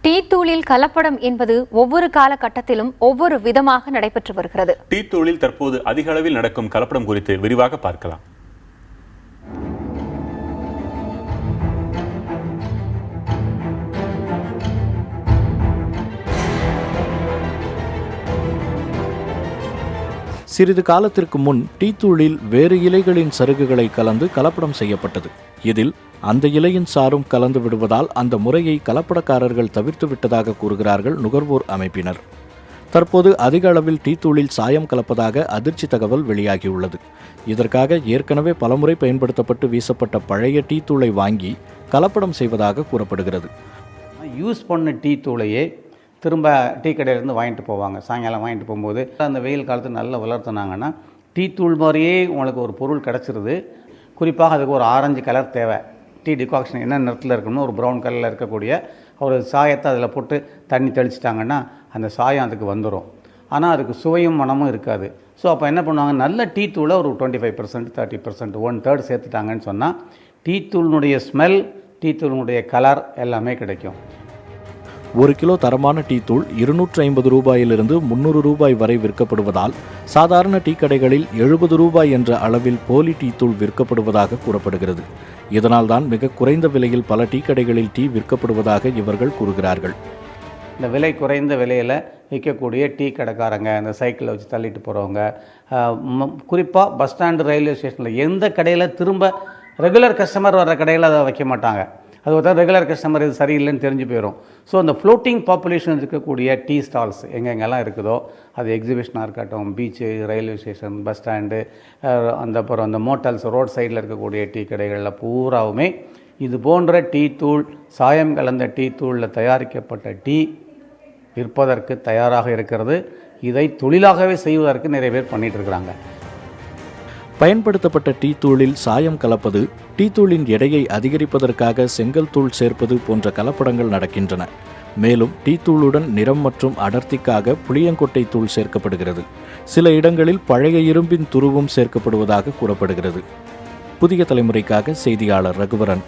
Tea தூளில் கலப்படம் என்பது ஒவ்வொரு காலகட்டத்திலும் ஒவ்வொரு விதமாக நடைபெற்று வருகிறது. டீ தூளில் தற்போது அதிக அளவில் நடக்கும் கலப்படம் குறித்து விரிவாக பார்க்கலாம். சிறிது காலத்திற்கு முன் டீ தூளில் வேறு இலைகளின் சருகுகளை கலந்து கலப்படம் செய்யப்பட்டது. இதில் அந்த இலையின் சாரும் கலந்து விடுவதால் அந்த முறையை கலப்படக்காரர்கள் தவிர்த்து விட்டதாக கூறுகிறார்கள் நுகர்வோர் அமைப்பினர். தற்போது அதிக அளவில் டீ தூளில் சாயம் கலப்பதாக அதிர்ச்சி தகவல் வெளியாகியுள்ளது. இதற்காக ஏற்கனவே பலமுறை பயன்படுத்தப்பட்டு வீசப்பட்ட பழைய டீ தூளை வாங்கி கலப்படம் செய்வதாக கூறப்படுகிறது. யூஸ் பண்ண டீ தூளையே திரும்ப டீ கடையிலேருந்து வாங்கிட்டு போவாங்க. சாயங்காலம் வாங்கிட்டு போகும்போது அந்த வெயில் காலத்தில் நல்லா வளர்த்துனாங்கன்னா டீ தூள் மாதிரியே உங்களுக்கு ஒரு பொருள் கிடச்சிருது. குறிப்பாக அதுக்கு ஒரு ஆரஞ்சு கலர் தேவை. டீ டிகாக்ஷன் என்ன நிறத்தில் இருக்கணும்னு ஒரு ப்ரௌன் கலரில் இருக்கக்கூடிய ஒரு சாயத்தை அதில் போட்டு தண்ணி தெளிச்சிட்டாங்கன்னா அந்த சாயம் அதுக்கு வந்துடும். ஆனால் அதுக்கு சுவையும் மனமும் இருக்காது. ஸோ அப்போ என்ன பண்ணுவாங்க, நல்ல டீ தூளை ஒரு 25%, 30%, 1/3 சேர்த்துட்டாங்கன்னு சொன்னால் டீ தூளினுடைய ஸ்மெல், டீ தூளினுடைய கலர் எல்லாமே கிடைக்கும். 1 கிலோ தரமான டீ தூள் 250 ரூபாயிலிருந்து 300 ரூபாய் வரை விற்கப்படுவதால் சாதாரண டீ கடைகளில் 70 ரூபாய் என்ற அளவில் போலி டீ தூள் விற்கப்படுவதாக கூறப்படுகிறது. இதனால் தான் மிக குறைந்த விலையில் பல டீ கடைகளில் டீ விற்கப்படுவதாக இவர்கள் கூறுகிறார்கள். இந்த விலை குறைந்த விலையில் விற்கக்கூடிய டீ கடைக்காரங்க, இந்த சைக்கிளை வச்சு தள்ளிட்டு போகிறவங்க, குறிப்பாக பஸ் ஸ்டாண்டு, ரயில்வே ஸ்டேஷனில் எந்த கடையில் திரும்ப ரெகுலர் கஸ்டமர் வர்ற கடையில் அதை வைக்க மாட்டாங்க. அது ஒருத்தர் ரெகுலர் கஸ்டமர் இது சரியில்லைன்னு தெரிஞ்சு போயிடும். ஸோ அந்த ஃப்ளோட்டிங் பாப்புலேஷன் இருக்கக்கூடிய டீ ஸ்டால்ஸ் எங்கெங்கெல்லாம் இருக்குதோ, அது எக்ஸிபிஷனாக இருக்கட்டும், beach, railway station, bus stand, அப்புறம் அந்த மோட்டல்ஸ், ரோட் சைடில் இருக்கக்கூடிய டீ கடைகளில் பூராவுமே இது போன்ற டீ தூள், சாயம் கலந்த டீ தூளில் தயாரிக்கப்பட்ட டீ விற்பதற்கு தயாராக இருக்கிறது. இதை தொழிலாகவே செய்வதற்கு நிறைய பேர் பண்ணிகிட்டு இருக்கிறாங்க. பயன்படுத்தப்பட்ட டீ தூளில் சாயம் கலப்பது, டீ தூளின் எடையை அதிகரிப்பதற்காக செங்கல் தூள் சேர்ப்பது போன்ற கலப்படங்கள் நடக்கின்றன. மேலும் டீ தூளுடன் நிறம் மற்றும் அடர்த்திக்காக புளியங்கொட்டை தூள் சேர்க்கப்படுகிறது. சில இடங்களில் பழைய இரும்பின் துருவும் சேர்க்கப்படுவதாக கூறப்படுகிறது. புதிய தலைமுறைக்காக செய்தியாளர் ரகுவரன்.